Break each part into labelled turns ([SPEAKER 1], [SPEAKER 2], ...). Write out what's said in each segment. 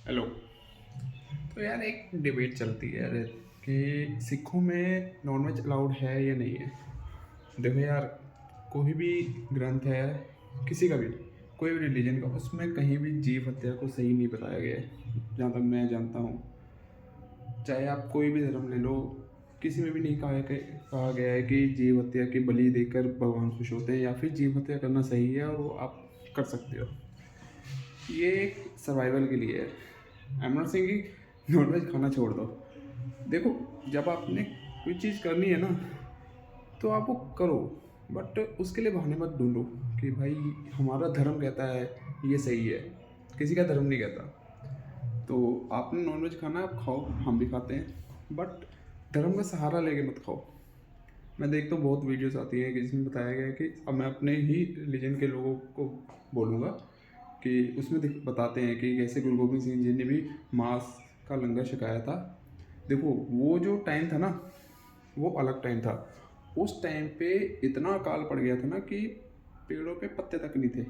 [SPEAKER 1] Hello. तो यार एक डिबेट चलती है यार कि सिखों में नॉनवेज अलाउड है या नहीं है। देखो यार, कोई भी ग्रंथ है, किसी का भी, कोई भी रिलीजन का, उसमें कहीं भी जीव हत्या को सही नहीं बताया गया है जहाँ तक मैं जानता हूँ। चाहे आप कोई भी धर्म ले लो, किसी में भी नहीं कहा गया है कि जीव हत्या की बलि देकर भगवान खुश होते हैं या फिर जीव हत्या करना सही है और वो आप कर सकते हो। ये एक सर्वाइवल के लिए है। आई एम नॉट सेइंग कि नॉनवेज खाना छोड़ दो। देखो, जब आपने कोई चीज़ करनी है ना, तो आप वो करो, बट उसके लिए बहाने मत ढूंढो कि भाई हमारा धर्म कहता है ये सही है। किसी का धर्म नहीं कहता। तो आपने नॉनवेज खाना है, आप खाओ, हम भी खाते हैं, बट धर्म का सहारा लेके मत खाओ। मैं देखता हूँ बहुत वीडियोस आती हैं कि जिसमें बताया गया है कि अब मैं अपने ही रिलीजन के लोगों को बोलूँगा कि उसमें बताते हैं कि कैसे गुरु गोबिंद सिंह जी ने भी मांस का लंगर छकाया था। देखो, वो जो टाइम था ना, वो अलग टाइम था। उस टाइम पे इतना अकाल पड़ गया था ना कि पेड़ों पे पत्ते तक नहीं थे।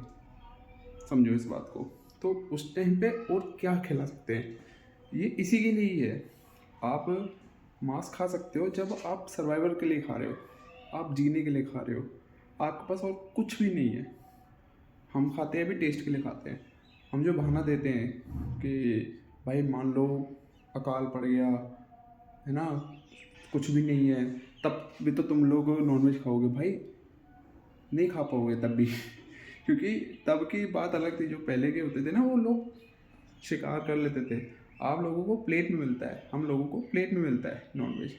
[SPEAKER 1] समझो इस बात को। तो उस टाइम पे और क्या खिला सकते हैं, ये इसी के लिए ही है। आप मांस खा सकते हो जब आप सर्वाइवल के लिए खा रहे हो, आप जीने के लिए खा रहे हो, आपके पास और कुछ भी नहीं है। हम खाते हैं भी टेस्ट के लिए खाते हैं। हम जो बहाना देते हैं कि भाई मान लो अकाल पड़ गया है ना, कुछ भी नहीं है, तब भी तो तुम लोग नॉनवेज खाओगे भाई। नहीं खा पाओगे तब भी क्योंकि तब की बात अलग थी। जो पहले के होते थे ना, वो लोग शिकार कर लेते थे। आप लोगों को प्लेट में मिलता है, हम लोगों को प्लेट में मिलता है नॉनवेज।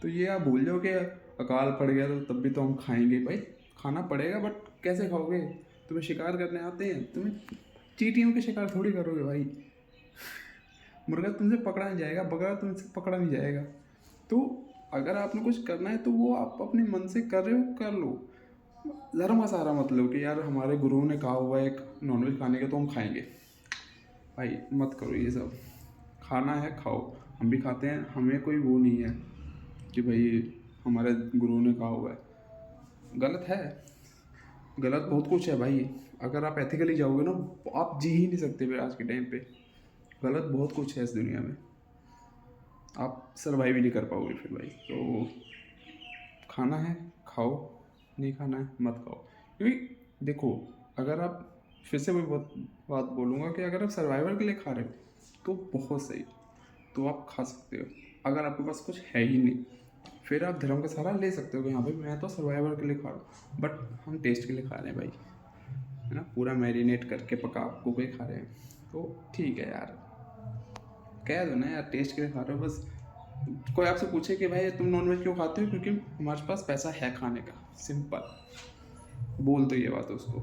[SPEAKER 1] तो ये आप भूल जाओ कि अकाल पड़ गया तो तब भी तो हम खाएंगे। भाई खाना पड़ेगा, बट कैसे खाओगे? तुम्हें शिकार करने आते हैं? तुम्हें चींटियों के शिकार थोड़ी करोगे भाई। मुर्गा तुमसे पकड़ा नहीं जाएगा, बगरा तुमसे पकड़ा नहीं जाएगा। तो अगर आपने कुछ करना है तो वो आप अपने मन से कर रहे हो, कर लो। धर्म का सहारा मत लो कि यार हमारे गुरुओं ने कहा हुआ है एक नॉनवेज खाने का तो हम खाएंगे। भाई मत करो ये सब। खाना है खाओ, हम भी खाते हैं, हमें कोई वो नहीं है कि भाई हमारे गुरुओं ने कहा हुआ है। गलत है, गलत बहुत कुछ है भाई। अगर आप एथिकली जाओगे ना, आप जी ही नहीं सकते फिर आज के टाइम पे। गलत बहुत कुछ है इस दुनिया में, आप सर्वाइव ही नहीं कर पाओगे फिर भाई। तो खाना है खाओ, नहीं खाना है मत खाओ। क्योंकि देखो, अगर आप, फिर से वही बात बोलूँगा कि अगर आप सर्वाइवल के लिए खा रहे हो तो बहुत सही, तो आप खा सकते हो। अगर आपके पास कुछ है ही नहीं, फिर आप धर्म का सहारा ले सकते हो कि हाँ भाई मैं तो सर्वाइवल के लिए खा रहा हूँ, बट हम टेस्ट के लिए खा रहे हैं भाई, है ना, पूरा मैरिनेट करके पका के खा रहे हैं। तो ठीक है यार, कह दो ना यार टेस्ट के लिए खा रहे हो बस। कोई आपसे पूछे कि भाई तुम नॉनवेज क्यों खाते हो? क्योंकि हमारे पास पैसा है खाने का। सिंपल बोल दो ये बात उसको।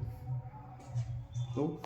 [SPEAKER 1] तो